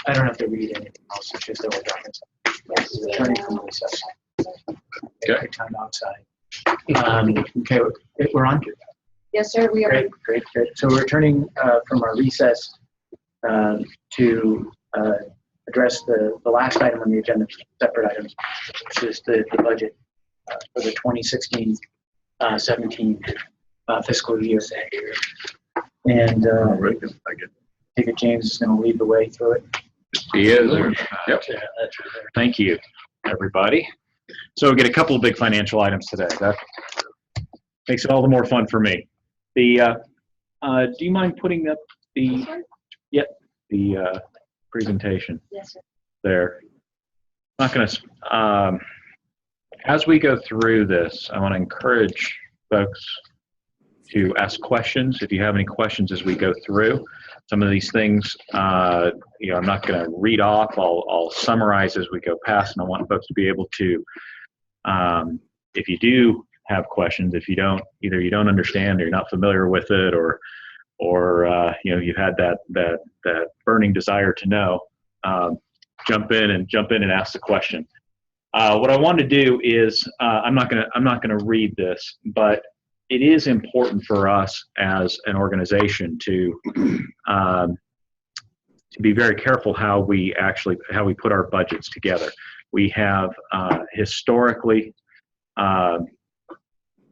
I don't have to read anything else. It's just that we're returning from recess. Okay. Time outside. Okay, we're on. Yes, sir, we are. Great. So we're returning from our recess to address the last item on the agenda, separate items, which is the budget for the 2016-17 fiscal year. And I think James is going to lead the way through it. He is. Yep. Thank you, everybody. So we get a couple of big financial items today. That makes it all the more fun for me. Do you mind putting up the presentation? Yes, sir. There. I'm not going to. As we go through this, I want to encourage folks to ask questions. If you have any questions as we go through some of these things, I'm not going to read off. I'll summarize as we go past, and I want folks to be able to, if you do have questions, if you don't, either you don't understand or you're not familiar with it, or you've had that burning desire to know, jump in and ask the question. What I want to do is I'm not going to read this, but it is important for us as an organization to be very careful how we put our budgets together. We have historically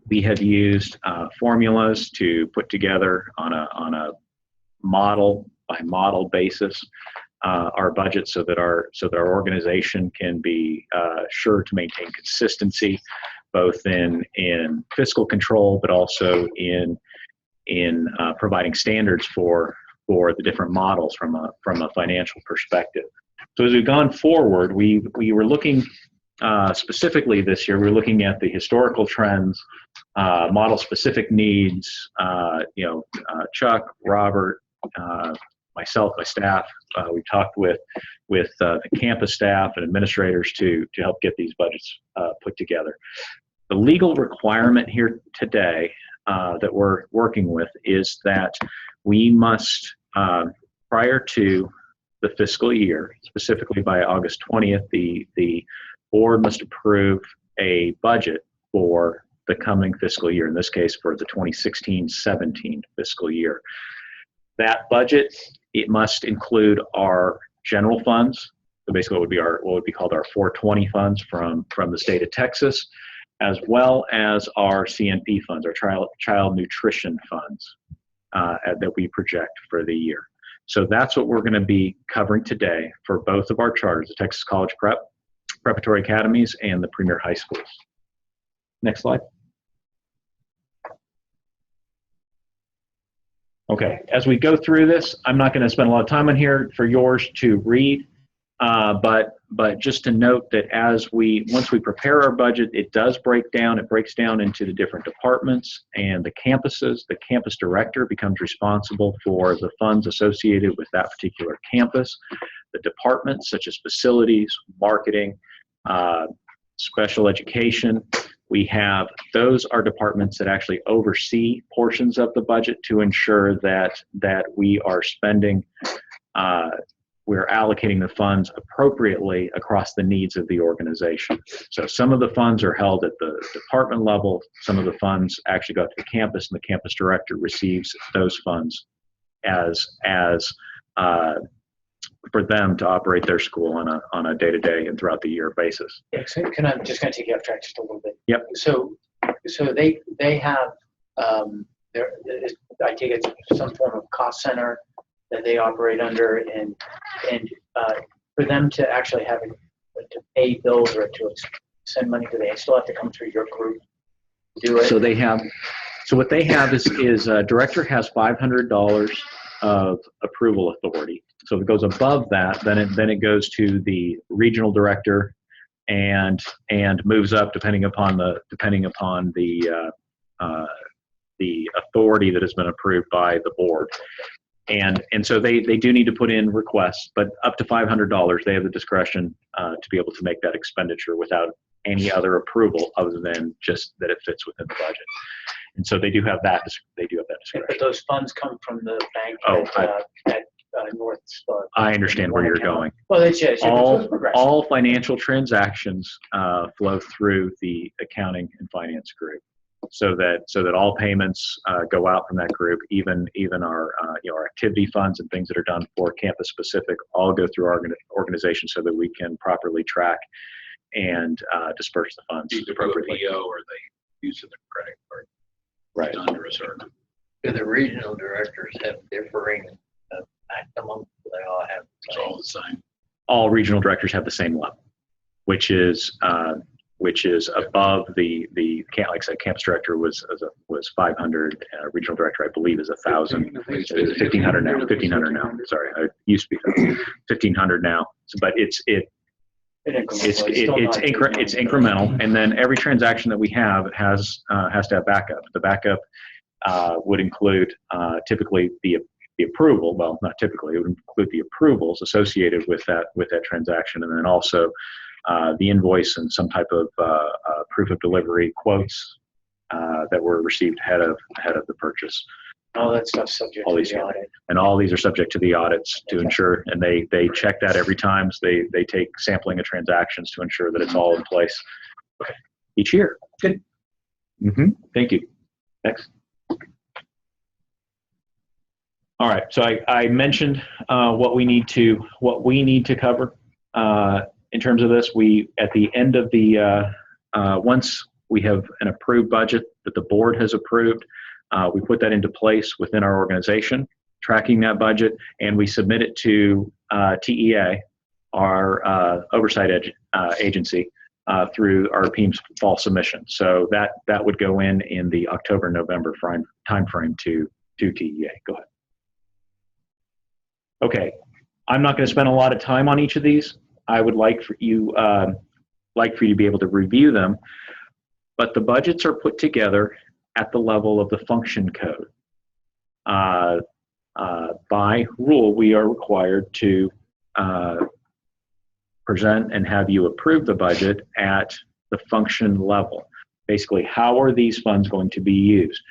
we have used formulas to put together on a model by model basis our budget, so that our organization can be sure to maintain consistency, both in fiscal control, but also in providing standards for the different models from a financial perspective. So as we've gone forward, we were looking specifically this year. We were looking at the historical trends, model specific needs. Chuck, Robert, myself, my staff, we talked with the campus staff and administrators to help get these budgets put together. The legal requirement here today that we're working with is that we must, prior to the fiscal year, specifically by August 20th, the board must approve a budget for the coming fiscal year, in this case for the 2016-17 fiscal year. That budget, it must include our general funds, so basically what would be called our 420 funds from the state of Texas, as well as our CNP funds, our child nutrition funds that we project for the year. So that's what we're going to be covering today for both of our charters, the Texas College Prep, Preparatory Academies, and the Premier High Schools. Next slide. Okay, as we go through this, I'm not going to spend a lot of time on here for yours to read, but just to note that once we prepare our budget, it does break down. It breaks down into the different departments and the campuses. The campus director becomes responsible for the funds associated with that particular campus. The departments such as facilities, marketing, special education, those are departments that actually oversee portions of the budget to ensure that we are spending, we're allocating the funds appropriately across the needs of the organization. So some of the funds are held at the department level, some of the funds actually go to the campus, and the campus director receives those funds as for them to operate their school on a day-to-day and throughout the year basis. Yeah, so can I just kind of take you off track just a little bit? Yep. So they have I take it some form of cost center that they operate under, and for them to actually have to pay bills or to send money, do they still have to come through your group to do it? So what they have is director has $500 of approval authority. So if it goes above that, then it goes to the regional director and moves up depending upon the authority that has been approved by the board. And so they do need to put in requests, but up to $500, they have the discretion to be able to make that expenditure without any other approval other than just that it fits within the budget. And so they do have that discretion. But those funds come from the bank North Star. I understand where you're going. Well, it's progressive. All financial transactions flow through the accounting and finance group, so that all payments go out from that group. Even our our activity funds and things that are done for campus specific all go through our organization, so that we can properly track and disperse the funds appropriately. PO, or they use their credit card. Right. Under a certain. Do the regional directors have differing maximum? They all have. It's all the same. All regional directors have the same level, which is above the like I said, campus director was 500. Regional director, I believe, is 1,000. 1,500 now. 1,500 now. Sorry, I used to be 1,500 now. So, but it's incremental, and then every transaction that we have has to have backup. The backup would include typically the approval. Well, not typically. It would include the approvals associated with that transaction, and then also the invoice and some type of proof of delivery quotes that were received ahead of the purchase. All that stuff's subject to the audit. And all these are subject to the audits to ensure, and they check that every time. So they take sampling of transactions to ensure that it's all in place each year. Good. Thank you. Next. All right. So I mentioned what we need to cover in terms of this. We at the end of the once we have an approved budget that the board has approved. We put that into place within our organization, tracking that budget, and we submit it to TEA, our oversight agency, through our PEAMS fall submission. So that would go in the October-November timeframe to TEA. Go ahead. Okay, I'm not going to spend a lot of time on each of these. I would like for you to be able to review them, but the budgets are put together at the level of the function code. By rule, we are required to present and have you approve the budget at the function level. Basically, how are these funds going to be used?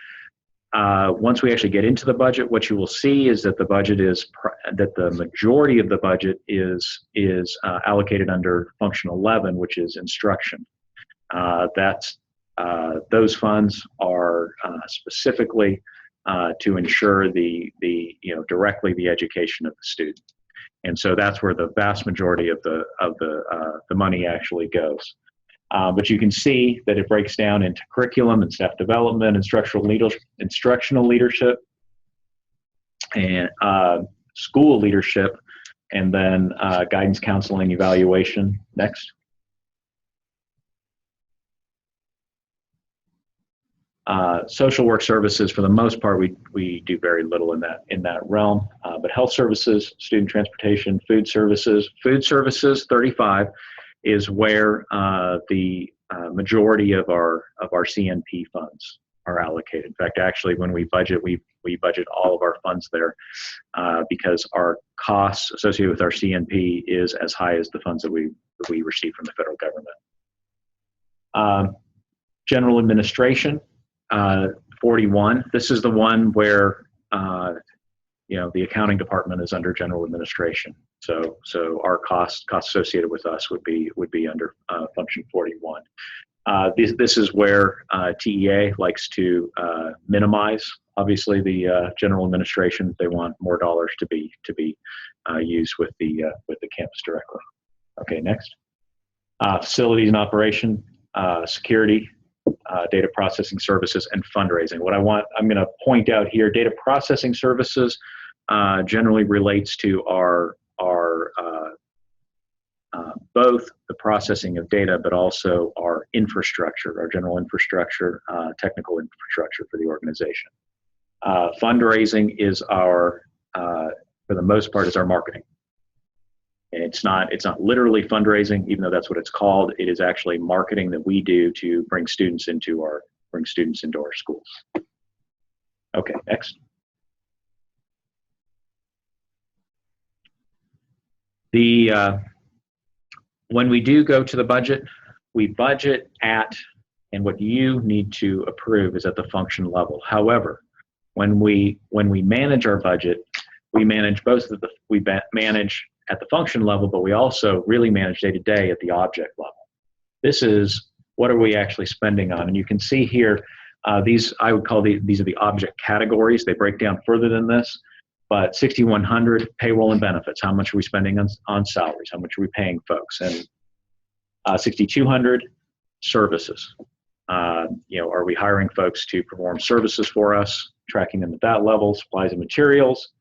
Once we actually get into the budget, what you will see is that the majority of the budget is allocated under function 11, which is instruction. Those funds are specifically to ensure directly the education of the student, and so that's where the vast majority of the money actually goes. But you can see that it breaks down into curriculum and staff development, instructional leadership, and school leadership, and then guidance, counseling, evaluation. Next. Social work services, for the most part, we do very little in that realm. But health services, student transportation, food services, 35 is where the majority of our CNP funds are allocated. In fact, actually, when we budget, we budget all of our funds there because our costs associated with our CNP is as high as the funds that we receive from the federal government. General administration. 41. This is the one where the accounting department is under general administration. So our costs associated with us would be under function 41. This is where TEA likes to minimize, obviously, the general administration. They want more dollars to be used with the campus directly. Okay, next. Facilities and operation, security. Data processing services, and fundraising. I'm going to point out here, data processing services generally relates to our both the processing of data, but also our infrastructure, our general infrastructure, technical infrastructure for the organization. Fundraising is for the most part, is our marketing. It's not literally fundraising, even though that's what it's called. It is actually marketing that we do to bring students into our schools. Okay, next. When we do go to the budget, we budget at, and what you need to approve is at the function level. However, when we manage our budget, we manage manage at the function level, but we also really manage day to day at the object level. This is what are we actually spending on, and you can see here these I would call these are the object categories. They break down further than this, but 6,100 payroll and benefits. How much are we spending on salaries? How much are we paying folks? And 6,200 services. Are we hiring folks to perform services for us, tracking them at that level, supplies and materials,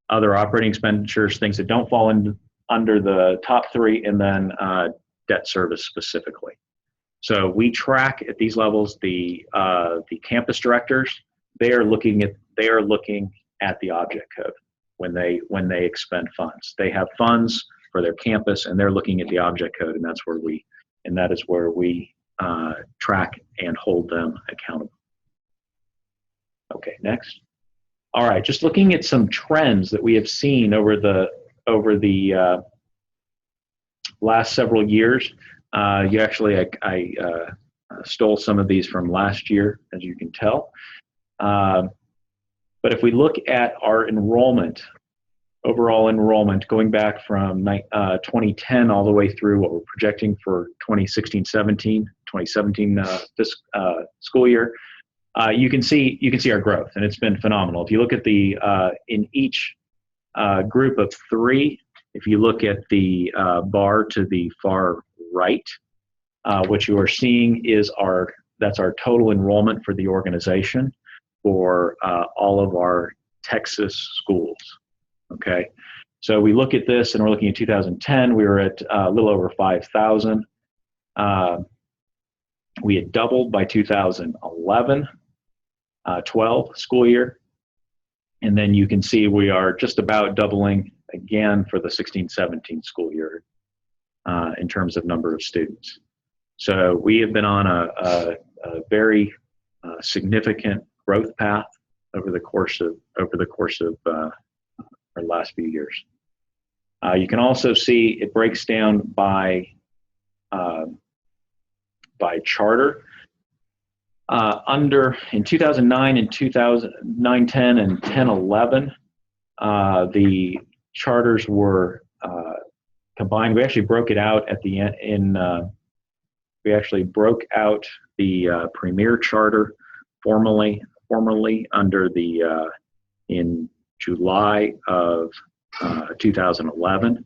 other operating expenditures, things that don't fall under the top three, and then debt service specifically. So we track at these levels the campus directors. They are looking at the object code when they expend funds. They have funds for their campus, and they're looking at the object code, and that is where we track and hold them accountable. Okay, next. All right, just looking at some trends that we have seen over the last several years. I stole some of these from last year, as you can tell. But if we look at our enrollment, overall enrollment, going back from 2010 all the way through what we're projecting for 2016-17, 2017 school year, you can see our growth, and it's been phenomenal. If you look at the in each group of three, if you look at the bar to the far right, what you are seeing is that's our total enrollment for the organization for all of our Texas schools. Okay, so we look at this, and we're looking at 2010. We were at a little over 5,000. We had doubled by 2011, 12 school year, and then you can see we are just about doubling again for the 16-17 school year in terms of number of students. So we have been on a very significant growth path over the course of our last few years. You can also see it breaks down by charter. In 2009 and 2009-10 and 10-11, the charters were combined. We actually broke it out at the end. We actually broke out the Premier Charter formally under the in July of 2011.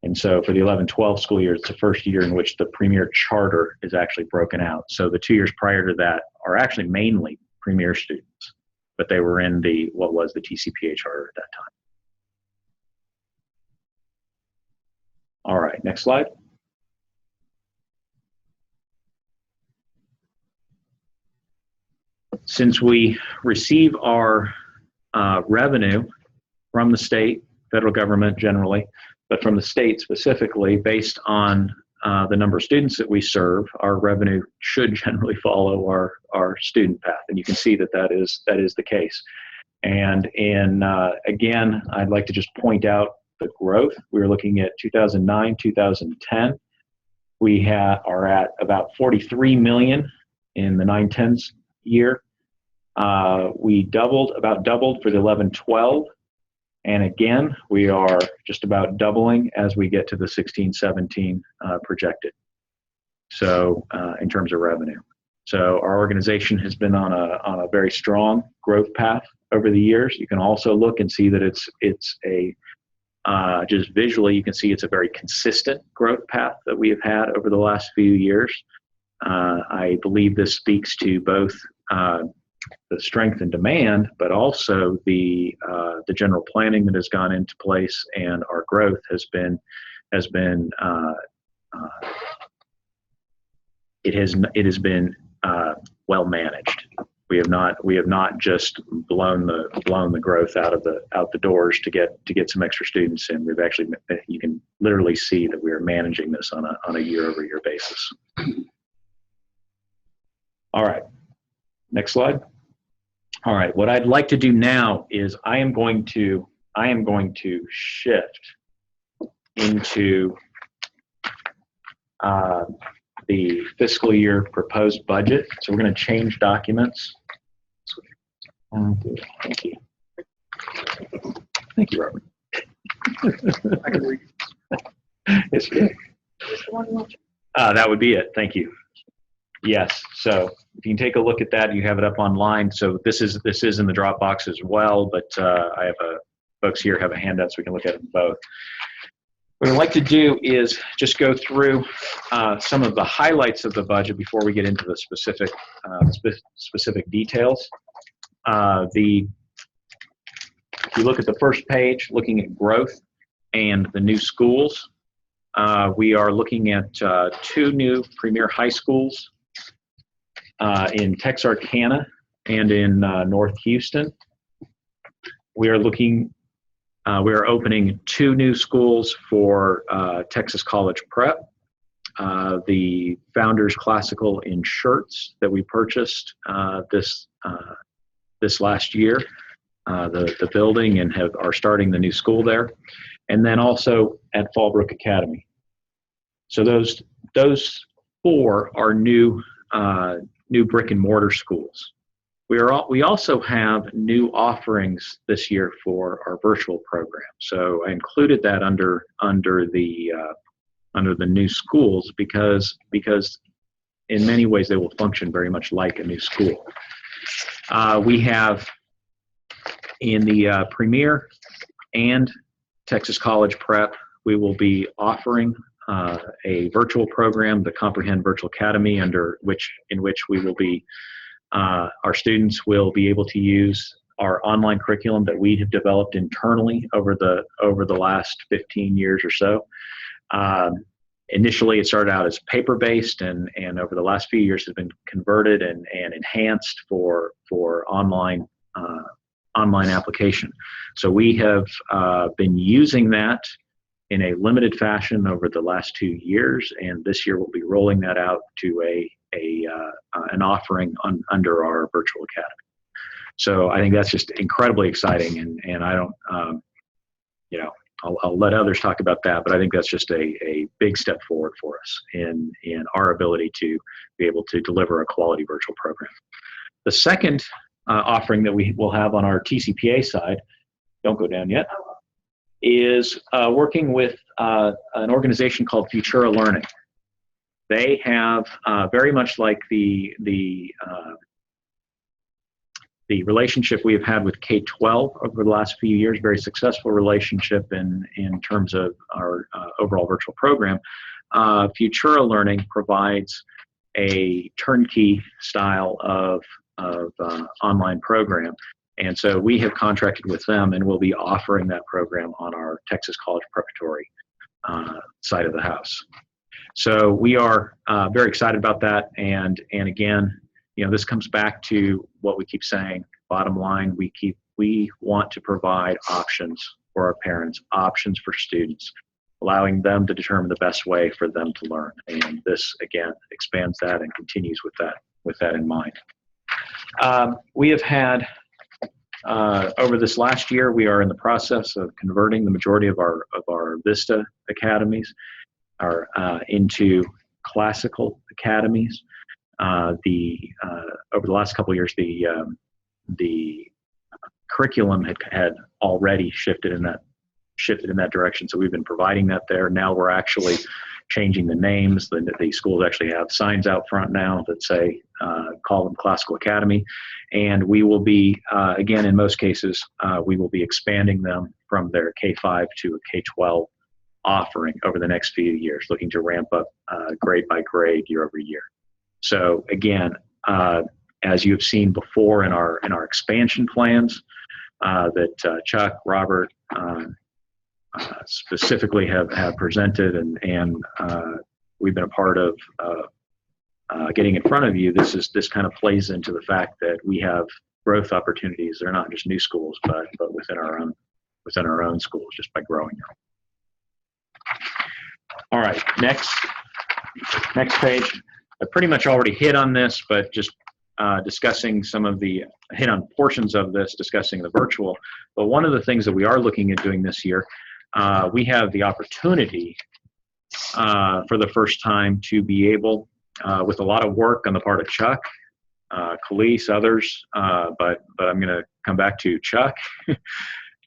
And so for the 11-12 school year, it's the first year in which the Premier Charter is actually broken out. So the 2 years prior to that are actually mainly Premier students, but they were in what was the TCPA Charter at that time. All right, next slide. Since we receive our revenue from the state, federal government generally, but from the state specifically, based on the number of students that we serve, our revenue should generally follow our student path, and you can see that is the case. And again, I'd like to just point out the growth. We're looking at 2009, 2010. We are at about 43 million in the 9-10 year. We about doubled for the 11-12. And again, we are just about doubling as we get to the 16-17 projected. So in terms of revenue. So our organization has been on a very strong growth path over the years. You can also look and see that it's a just visually, you can see it's a very consistent growth path that we have had over the last few years. I believe this speaks to both the strength and demand, but also the general planning that has gone into place, and our growth has been well managed. We have not just blown the growth out the doors to get some extra students in. We've actually, you can literally see that we are managing this on a year-over-year basis. All right, next slide. All right, what I'd like to do now is I am going to shift into the fiscal year proposed budget. So we're going to change documents. Thank you. Thank you, Robert. I can read. It's good. That would be it. Thank you. Yes. So if you can take a look at that, you have it up online. So this is in the Dropbox as well, but I have folks here have a handout so we can look at them both. What I'd like to do is just go through some of the highlights of the budget before we get into the specific details. If you look at the first page, looking at growth and the new schools, we are looking at 2 new premier high schools in Texarkana and in North Houston. We are opening 2 new schools for Texas College Prep. The Founders Classical in Shirts that we purchased this last year, the building, and are starting the new school there. And then also at Fallbrook Academy. So those 4 are new brick and mortar schools. We also have new offerings this year for our virtual program. So I included that under the new schools because in many ways they will function very much like a new school. We have in the Premier and Texas College Prep, we will be offering a virtual program, the Comprehend Virtual Academy, in which we will be our students will be able to use our online curriculum that we have developed internally over the last 15 years or so. Initially, it started out as paper-based, and over the last few years has been converted and enhanced for online application. So we have been using that in a limited fashion over the last 2 years, and this year we'll be rolling that out to an offering under our virtual academy. So I think that's just incredibly exciting, and I don't, I'll let others talk about that, but I think that's just a big step forward for us in our ability to be able to deliver a quality virtual program. The second offering that we will have on our TCPA side, don't go down yet, is working with an organization called Futura Learning. They have very much like the relationship we have had with K-12 over the last few years, very successful relationship in terms of our overall virtual program. Futura Learning provides a turnkey style of online program. And so we have contracted with them, and we'll be offering that program on our Texas College Preparatory side of the house. So we are very excited about that. And again, this comes back to what we keep saying. Bottom line, we want to provide options for our parents, options for students, allowing them to determine the best way for them to learn. And this again expands that and continues with that in mind. We have had over this last year, we are in the process of converting the majority of our Vista academies into classical academies. Over the last couple of years, the curriculum had already shifted in that direction. So we've been providing that there. Now we're actually changing the names. The schools actually have signs out front now that say, call them Classical Academy. And we will be, again, in most cases, we will be expanding them from their K-5 to a K-12 offering over the next few years, looking to ramp up grade by grade, year over year. So again, as you've seen before in our expansion plans that Chuck, Robert, specifically have presented and we've been a part of getting in front of you, this kind of plays into the fact that we have growth opportunities. They're not just new schools, but within our own schools, just by growing them. All right, next page. I pretty much already hit on this, but just discussing hit on portions of this, discussing the virtual. But one of the things that we are looking at doing this year, we have the opportunity for the first time to be able, with a lot of work on the part of Chuck, Khalees, others, but I'm going to come back to Chuck,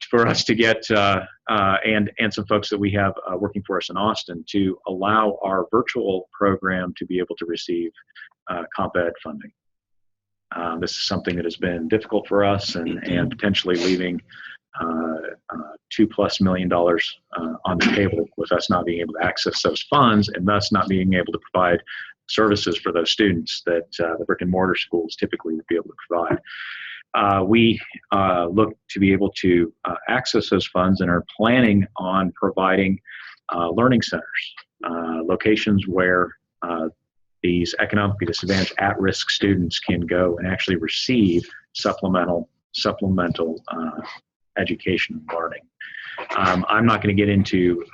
for us to get, and some folks that we have working for us in Austin, to allow our virtual program to be able to receive comp ed funding. This is something that has been difficult for us, and potentially leaving $2+ million on the table with us not being able to access those funds, and thus not being able to provide services for those students that the brick and mortar schools typically would be able to provide. We look to be able to access those funds and are planning on providing learning centers, locations where these economically disadvantaged at-risk students can go and actually receive supplemental education and learning. I'm not going to get into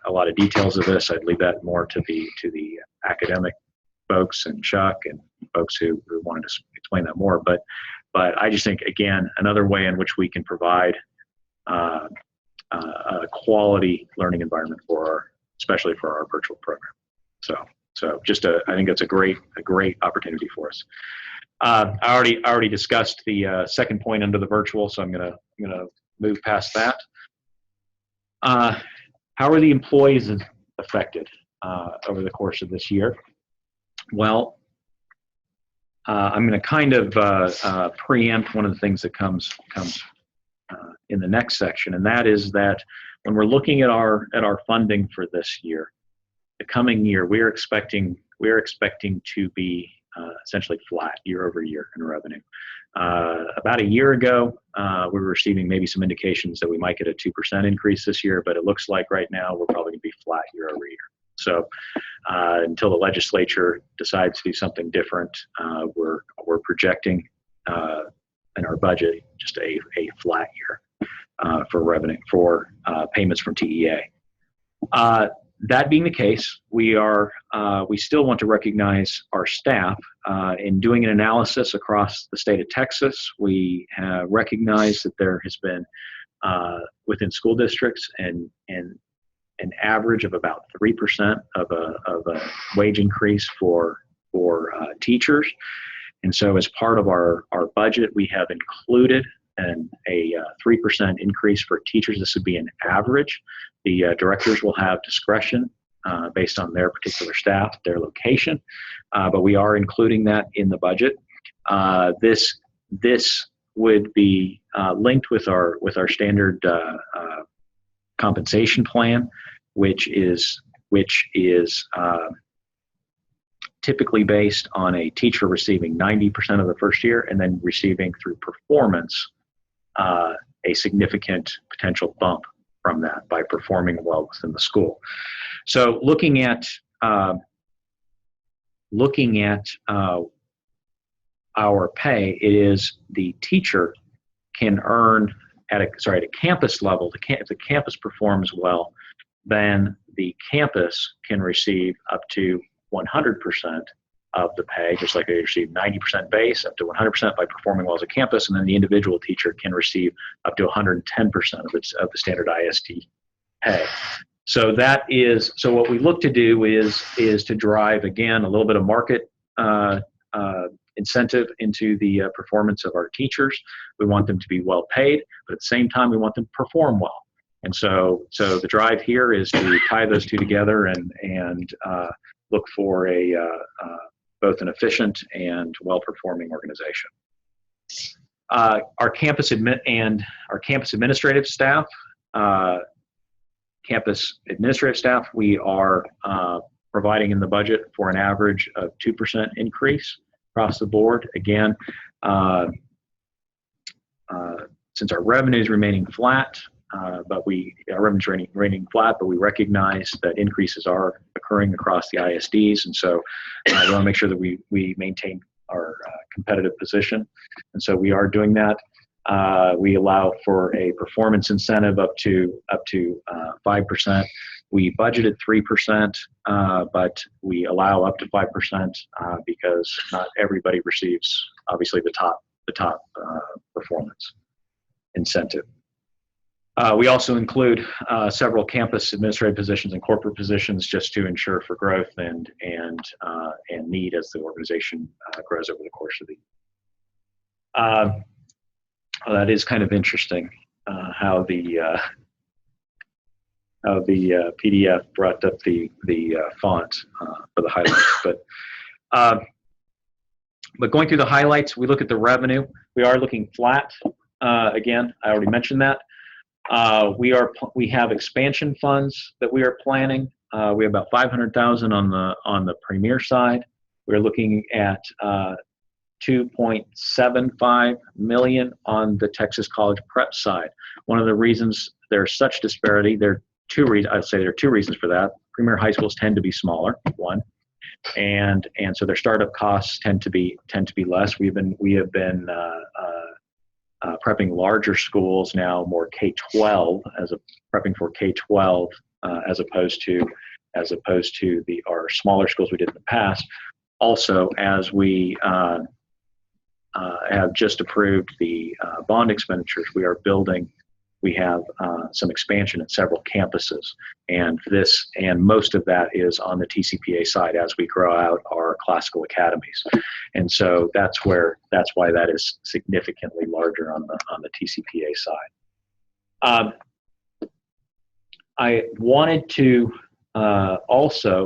a lot of details of this. I'd leave that more to the academic folks and Chuck and folks who wanted to explain that more. But I just think, again, another way in which we can provide a quality learning environment especially for our virtual program. So just I think it's a great opportunity for us. I already discussed the second point under the virtual, so I'm gonna move past that. How are the employees affected over the course of this year? Well, I'm going to kind of preempt one of the things that comes in the next section, and that is that when we're looking at our funding for this year, the coming year, we're expecting to be essentially flat year over year in revenue. About a year ago, we were receiving maybe some indications that we might get a 2% increase this year, but it looks like right now we're probably going to be flat year over year. So until the legislature decides to do something different, we're projecting in our budget just a flat year for revenue, for payments from TEA. That being the case, we still want to recognize our staff. In doing an analysis across the state of Texas, we have recognized that there has been within school districts and an average of about 3% of a wage increase for teachers. And so as part of our budget, we have included a 3% increase for teachers. This would be an average. The directors will have discretion based on their particular staff, their location, but we are including that in the budget. This would be linked with our standard compensation plan, which is typically based on a teacher receiving 90% of the first year and then receiving through performance a significant potential bump from that by performing well within the school. So looking at our pay, it is the teacher can earn at a campus level. If the campus performs well, then the campus can receive up to 100% of the pay, just like they receive 90% base, up to 100% by performing well as a campus, and then the individual teacher can receive up to 110% of the standard IST pay. So what we look to do is to drive, again, a little bit of market incentive into the performance of our teachers. We want them to be well paid, but at the same time, we want them to perform well. And so the drive here is to tie those two together and look for both an efficient and well-performing organization. Our campus administrative staff, we are providing in the budget for an average of 2% increase across the board. Again, since our revenue is remaining flat, but we recognize that increases are occurring across the ISDs, and so we want to make sure that we maintain our competitive position, and so we are doing that. We allow for a performance incentive up to 5%. We budgeted 3%, but we allow up to 5% because not everybody receives, obviously, the top performance incentive. We also include several campus administrative positions and corporate positions just to ensure for growth and need as the organization grows over the course of the year. That is kind of interesting. how the PDF brought up the font for the highlights. But going through the highlights, we look at the revenue. We are looking flat. Again, I already mentioned that. We have expansion funds that we are planning. We have about 500,000 on the Premier side. We're looking at 2.75 million on the Texas College Prep side. One of the reasons there's such disparity, there are two reasons. I'd say there are two reasons for that. Premier high schools tend to be smaller, one, and so their startup costs tend to be less. We have been prepping larger schools now, more K-12 prepping for K-12 as opposed to our smaller schools we did in the past. Also, as we have just approved the bond expenditures, we have some expansion at several campuses, and most of that is on the TCPA side as we grow out our classical academies, and so that's why that is significantly larger on the TCPA side. I wanted to also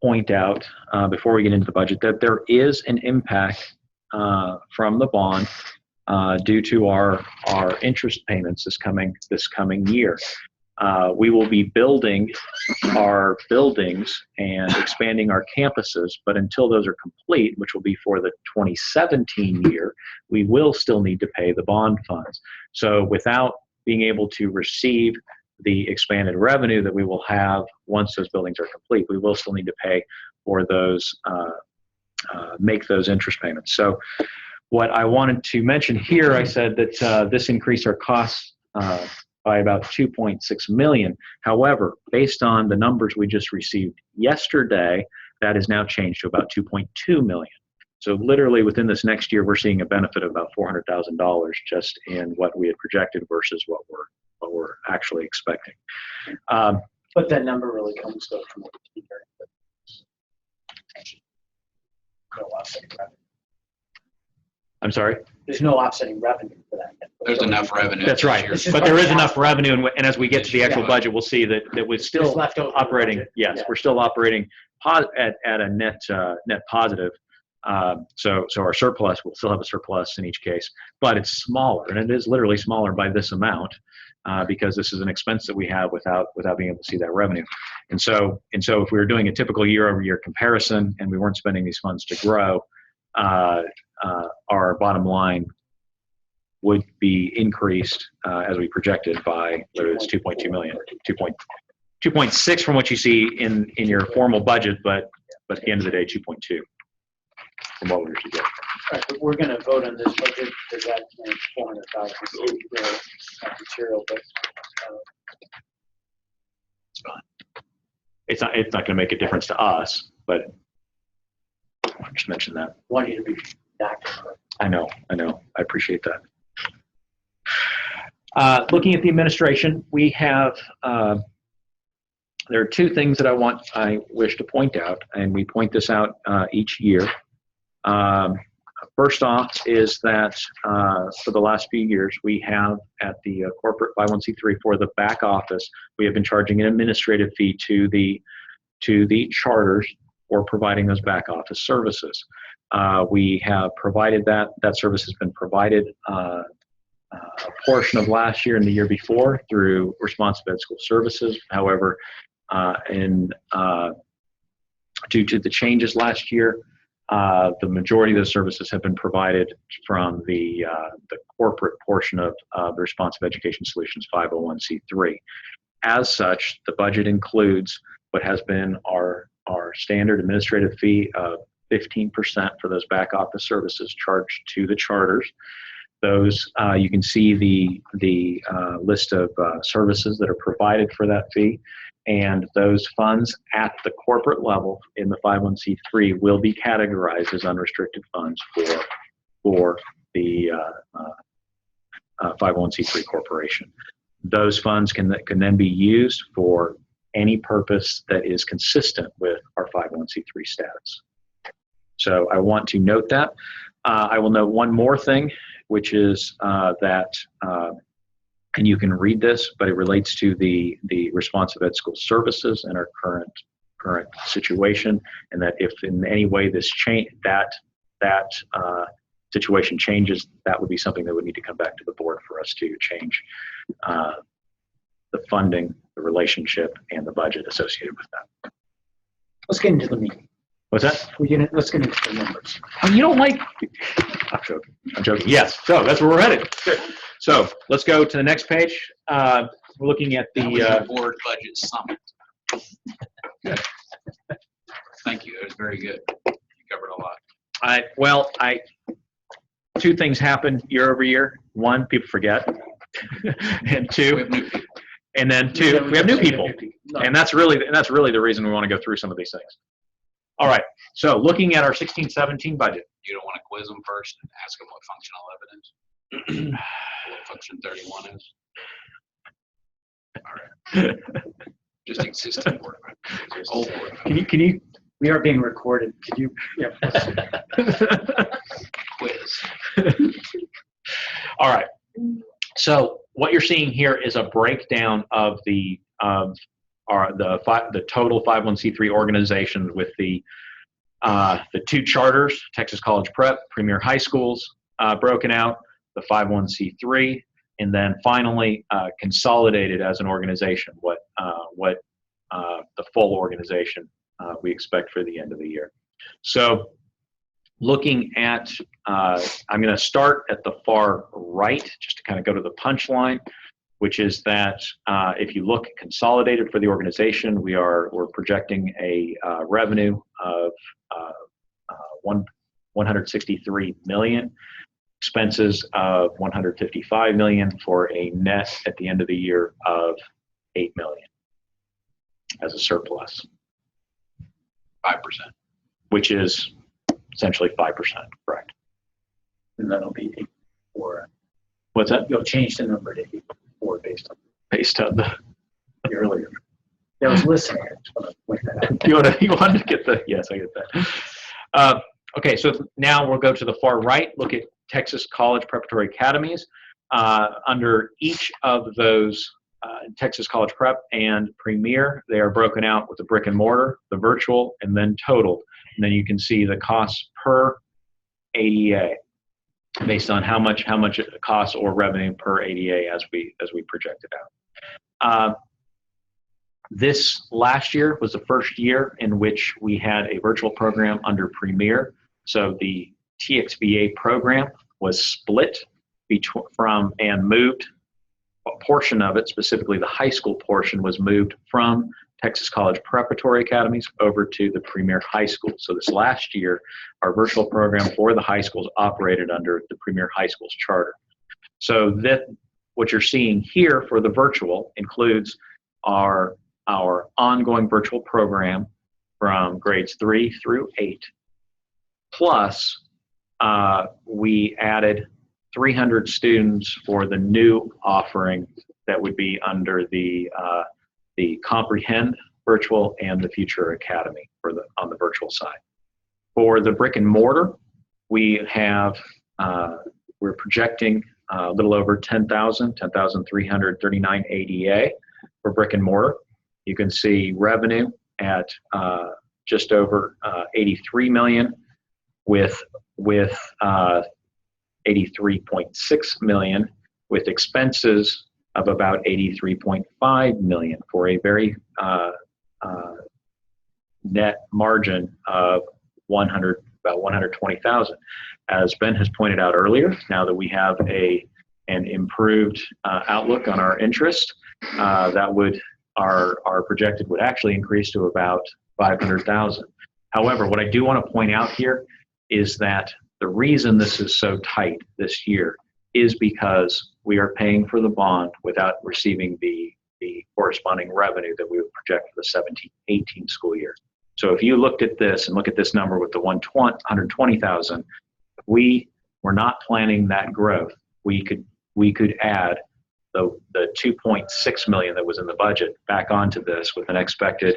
point out before we get into the budget that there is an impact from the bond due to our interest payments this coming year. We will be building our buildings and expanding our campuses, but until those are complete, which will be for the 2017 year, we will still need to pay the bond funds. So without being able to receive the expanded revenue that we will have once those buildings are complete, we will still need to pay for those, make those interest payments. So what I wanted to mention here, I said that this increased our costs by about 2.6 million. However, based on the numbers we just received yesterday, that is now changed to about 2.2 million. So literally within this next year, we're seeing a benefit of about $400,000 just in what we had projected versus what we're actually expecting. But that number really comes though from what we keep hearing. No offsetting revenue. I'm sorry? There's no offsetting revenue for that. There's enough revenue. That's right. But there is enough revenue, and as we get to the actual budget, we'll see that we're still operating. Yes, we're still operating at a net positive. So our surplus, we'll still have a surplus in each case, but it's smaller, and it is literally smaller by this amount because this is an expense that we have without being able to see that revenue. And so if we were doing a typical year-over-year comparison and we weren't spending these funds to grow, our bottom line would be increased as we projected by whether it's 2.2 million, 2.6 from what you see in your formal budget, but at the end of the day, 2.2 from what we usually get. All right, but we're going to vote on this budget because that means 400,000 material, but it's fine. It's not going to make a difference to us, but I just mentioned that. I want you to be active. I know. I appreciate that. Looking at the administration, we have there are two things that I wish to point out, and we point this out each year. First off is that for the last few years, we have at the corporate 501c3 for the back office, we have been charging an administrative fee to the charters for providing those back office services. We have provided that service has been provided a portion of last year and the year before through ResponsiveEd School Services. However, due to the changes last year, the majority of those services have been provided from the corporate portion of the Responsive Education Solutions 501c3. As such, the budget includes what has been our standard administrative fee of 15% for those back office services charged to the charters. Those you can see the list of services that are provided for that fee, and those funds at the corporate level in the 501c3 will be categorized as unrestricted funds for the 501c3 corporation. Those funds can then be used for any purpose that is consistent with our 501c3 status. So I want to note that. I will note one more thing, which is that and you can read this, but it relates to the responsive ed school services and our current situation, and that if in any way this situation changes, that would be something that would need to come back to the board for us to change the funding, the relationship, and the budget associated with that. Let's get into the meeting. What's that? Let's get into the numbers. Oh, you don't like? I'm joking. I'm joking. Yes. So that's where we're headed. Good. So let's go to the next page. We're looking at That was the. the board budget summit. Good. Thank you. It was very good. You covered a lot. Two things happen year over year. One, people forget, and two, We have new people. and then two, we have new people, and that's really the reason we want to go through some of these things. All right. So looking at our 16-17 budget. You don't want to quiz them first and ask them what functional evidence, what function 31 is. All right. Just existing board members. Old board members. Can you? We are being recorded. Could you? Yeah. Quiz. All right. So what you're seeing here is a breakdown of the total 501c3 organizations with the two charters, Texas College Prep, Premier High Schools, broken out, the 501c3, and then finally consolidated as an organization. What the full organization we expect for the end of the year. So looking at, I'm going to start at the far right, just to kind of go to the punchline, which is that if you look consolidated for the organization, we're projecting a revenue of $163 million, expenses of $155 million, for a net at the end of the year of $8 million as a surplus, 5%. which is essentially 5%, correct? And that'll be 84. What's that? You'll change the number to 84 based on The the earlier. I was listening. I just want to point that out. you wanted to get the, yes, I get that. Okay, so now we'll go to the far right, look at Texas College Preparatory Academies. Under each of those, Texas College Prep and Premier, they are broken out with the brick and mortar, the virtual, and then total. And then you can see the costs per ADA based on how much it costs or revenue per ADA as we project it out. This last year was the first year in which we had a virtual program under Premier. So the TXBA program was split from and moved. A portion of it, specifically the high school portion, was moved from Texas College Preparatory Academies over to the Premier High School. So this last year, our virtual program for the high schools operated under the Premier High Schools charter. So that what you're seeing here for the virtual includes our ongoing virtual program from grades 3 through 8. Plus, we added 300 students for the new offering that would be under the Comprehend virtual and the Future Academy on the virtual side. For the brick and mortar, we're projecting a little over 10,339 ADA for brick and mortar. You can see revenue at just over 83 million, with 83.6 million, with expenses of about 83.5 million, for a very net margin of about 120,000. As Ben has pointed out earlier, now that we have an improved outlook on our interest, our projected would actually increase to about 500,000. However, what I do want to point out here is that the reason this is so tight this year is because we are paying for the bond without receiving the corresponding revenue that we would project for the 17-18 school year. So if you looked at this and look at this number with the 120,000, we were not planning that growth. We could add the 2.6 million that was in the budget back onto this with an expected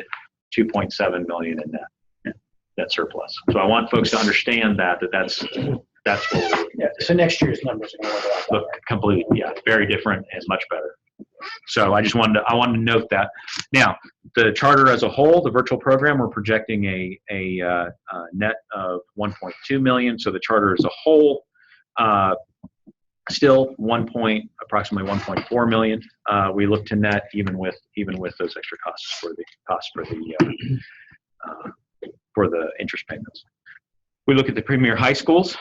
2.7 million in net surplus. So I want folks to understand that's that's what we're Yeah, so next year's numbers are going to look a lot look better. completely, yeah, very different and much better. So I wanted to note that. Now, the charter as a whole, the virtual program, we're projecting a net of 1.2 million. So the charter as a whole, still approximately 1.4 million. We look to net even with those extra costs for the interest payments. We look at the premier high schools,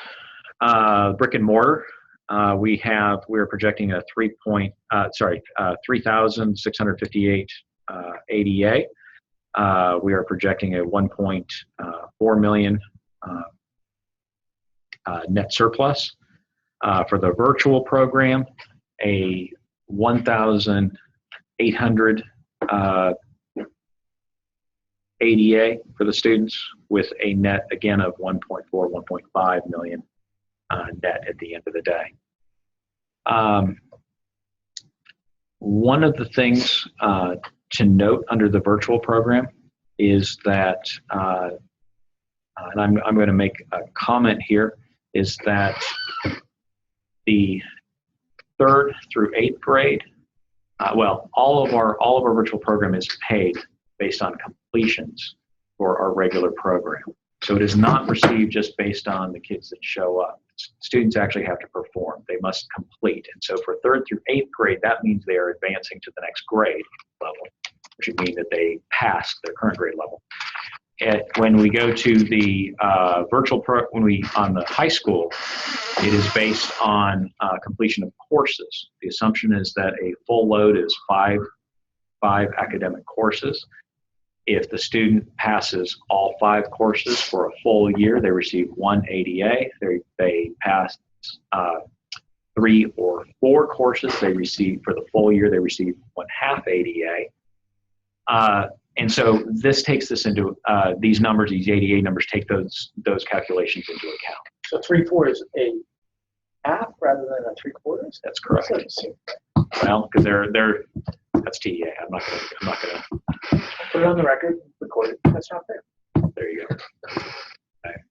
brick and mortar. We're projecting a 3,658 ADA. We are projecting a 1.4 million net surplus. For the virtual program, a 1,800 ADA for the students, with a net again of 1.5 million net at the end of the day. One of the things to note under the virtual program is that, and I'm going to make a comment here, is that the 3rd through 8th grade, all of our virtual program is paid based on completions for our regular program. So it is not received just based on the kids that show up. Students actually have to perform. They must complete. And so for 3rd through 8th grade, that means they are advancing to the next grade level, which would mean that they passed their current grade level. And when we go to the on the high school, it is based on completion of courses. The assumption is that a full load is five academic courses. If the student passes all 5 courses for a full year, they receive 1 ADA. They pass 3 or 4 courses, they receive, for the full year, they receive 1/2 ADA. And so this takes this into, these numbers, these ADA numbers, take those calculations into account. So 3/4 is a half rather than a 3/4? That's correct. Well, because that's TEA. I'm not gonna Put it on the record, record it. That's not fair. There you go.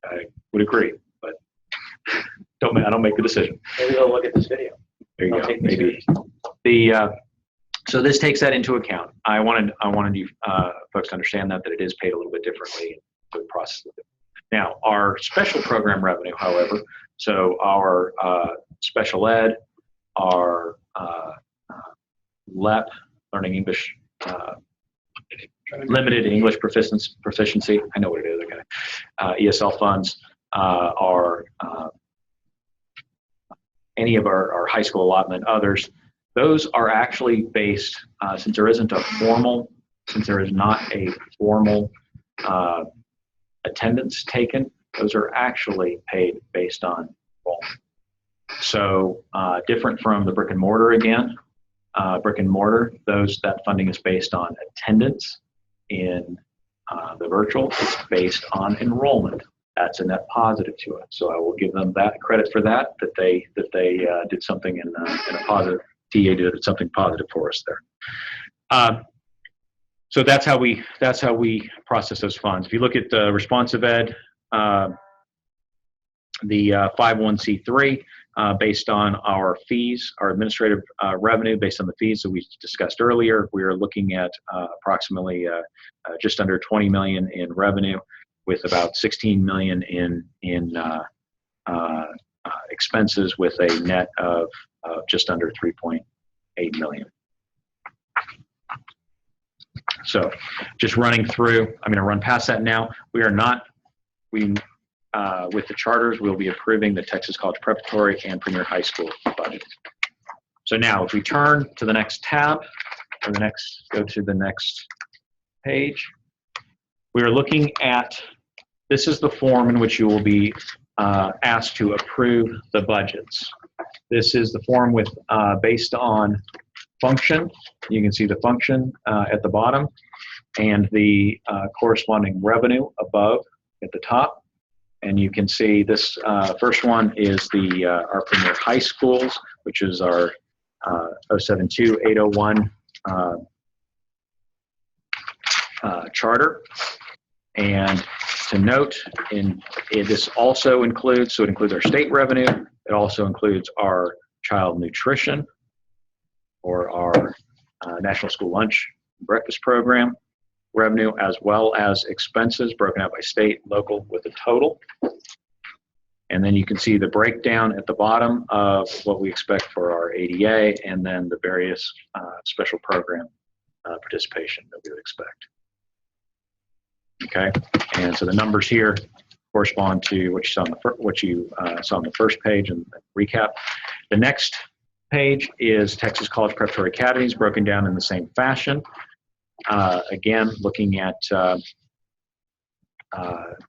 I would agree, but I don't make the decision. Maybe they'll look at this video. There you They'll go. take me Maybe seriously. so this takes that into account. I wanted you folks to understand that it is paid a little bit differently to the process of it. Now, our special program revenue, however, so our special ed, our LEP, learning English, limited English proficiency, I know what it is, okay. ESL funds, any of our high school allotment, others, those are actually based, since there is not a formal attendance taken, those are actually paid based on enrollment. So different from the brick and mortar again. Brick and mortar, that funding is based on attendance. In the virtual, it's based on enrollment. That's a net positive to it. So I will give them that credit for that they did something in a positive. TA did something positive for us there. So that's how we process those funds. If you look at ResponsiveEd, the 501c3, based on our fees, our administrative revenue, based on the fees that we discussed earlier, we are looking at approximately just under 20 million in revenue, with about 16 million in expenses, with a net of just under 3.8 million. So just running through, I'm going to run past that now. With the charters, we'll be approving the Texas College Preparatory and Premier High School budget. So now if we turn to the next tab, or go to the next page, we are looking at, this is the form in which you will be asked to approve the budgets. This is the form with based on function. You can see the function at the bottom, and the corresponding revenue above at the top. And you can see this first one is our Premier High Schools, which is our 072-801 charter. And to note, in This also includes, so it includes our state revenue. It also includes our child nutrition or our National School Lunch and Breakfast Program revenue, as well as expenses broken out by state, local with a total. And then you can see the breakdown at the bottom of what we expect for our ADA and then the various special program participation that we would expect. Okay, and so the numbers here correspond to what you saw on the first page and recap. The next page is Texas College Preparatory Academies, broken down in the same fashion. Again, looking at the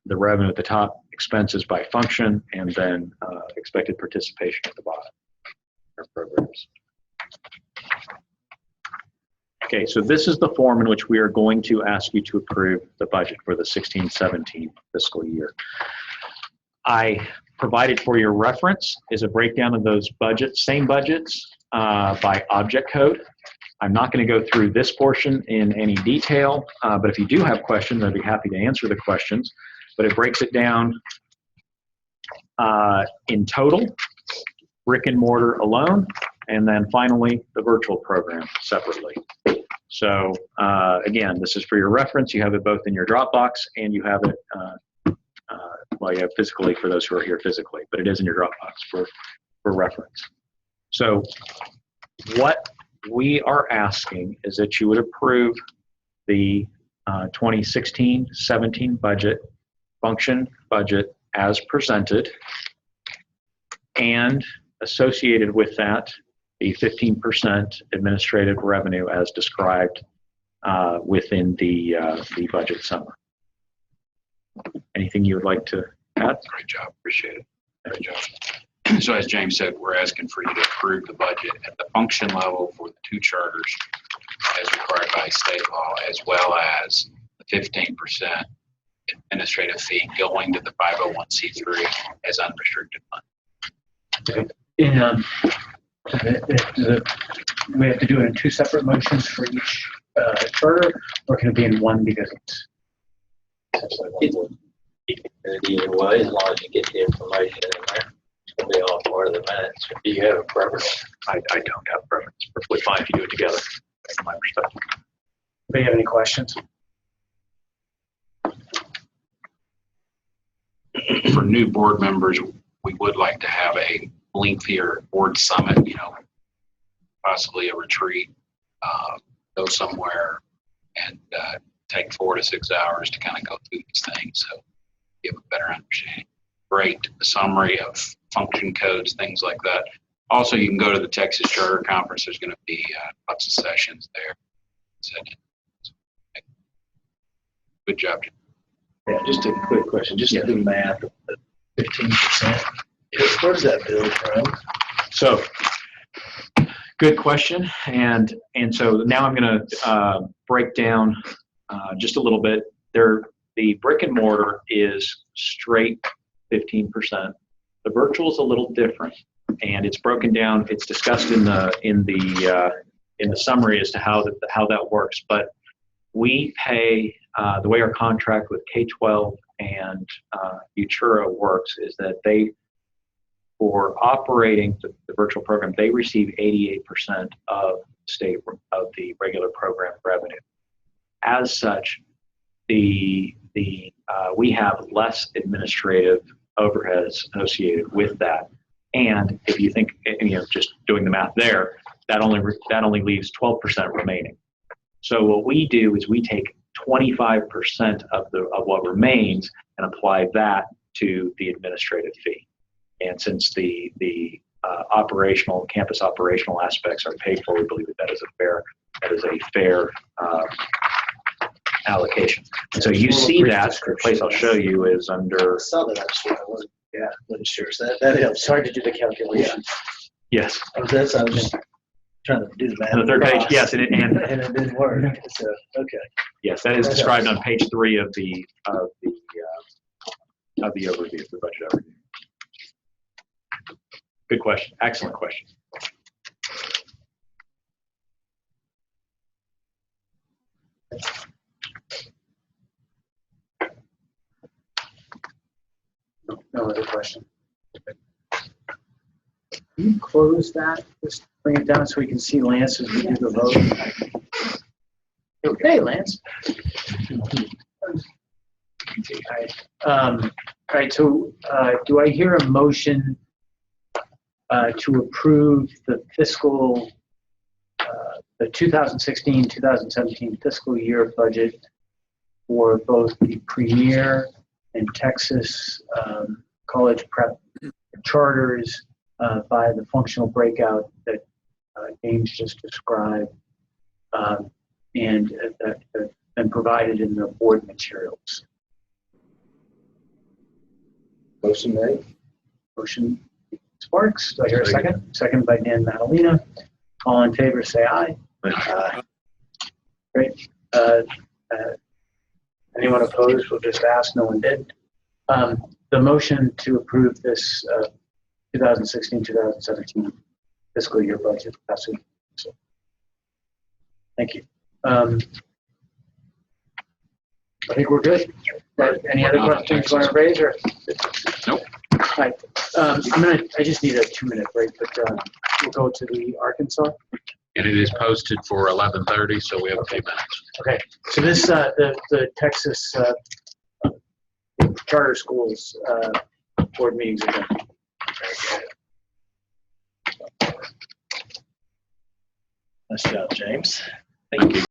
revenue at the top, expenses by function, and then expected participation at the bottom of programs. Okay, so this is the form in which we are going to ask you to approve the budget for the 16-17 fiscal year. I provided for your reference is a breakdown of those budgets, same budgets by object code. I'm not going to go through this portion in any detail, but if you do have questions, I'd be happy to answer the questions. But it breaks it down in total, brick and mortar alone, and then finally the virtual program separately. So again, this is for your reference. You have it both in your Dropbox and you have it, well, you have physically for those who are here physically, but it is in your Dropbox for reference. So what we are asking is that you would approve the 2016-17 budget, function budget as presented, and associated with that, the 15% administrative revenue as described within the budget summary. Anything you would like to add? Great job. Appreciate it. Great job. So as James said, we're asking for you to approve the budget at the function level for the two charters as required by state law, as well as the 15% administrative fee going to the 501c3 as unrestricted fund. We have to do it in two separate motions for each charter, or can it be in one because it's essentially one board? Either way, as long as you get the information in there, it's going to be all part of the minutes. Do you have a preference? I don't have a preference. Perfectly fine if you do it together, from my perspective. Do you have any questions? For new board members, we would like to have a lengthier board summit, you know, possibly a retreat, go somewhere and take 4 to 6 hours to kind of go through these things so you have a better understanding. Great summary of function codes, things like that. Also, you can go to the Texas Charter Conference. There's going to be lots of sessions there. Good job, Jim. Yeah, just a quick question, just to do math, 15%. Where does that bill from? So, good question. And so now I'm going to break down just a little bit. The brick and mortar is straight 15%. The virtual is a little different, and it's broken down. It's discussed in the summary as to how that works. But we pay the way our contract with K-12 and Futura works is that for operating the virtual program, they receive 88% of the regular program revenue. As such, we have less administrative overheads associated with that. And if you think, just doing the math there, that only leaves 12% remaining. So what we do is we take 25% of what remains and apply that to the administrative fee. And since the campus operational aspects are paid for, we believe that is a fair allocation. And so you see that, the place I'll show you is under. I saw that actually. I wasn't sure. So that helps. It's hard to do the calculation. Yes. I was just trying to do the math. On the third page, yes, and it didn't work. So, okay. Yes, that is described on page 3 of the overview, the budget overview. Good question. Excellent question. No other question. Can you close that? Just bring it down so we can see Lance as we do the vote. Okay, Lance. All right, so do I hear a motion to approve the fiscal, the 2016-2017 fiscal year budget for both the Premier and Texas college prep charters by the functional breakout that James just described and that have been provided in the board materials? Motion made. Motion Sparks. Do I hear a second? Second by Dan Madalena. All in favor, say aye. Great. Anyone opposed? We'll just ask. No one did. The motion to approve this 2016-2017 fiscal year budget passes. So, thank you. I think we're good. Any other questions you want to raise? Or? Nope. All right. I just need a 2-minute break, but we'll go to the Arkansas. And it is posted for 11:30, so we have a few minutes. Okay. So this the Texas charter schools board meetings are done. Nice job, James. Thank you.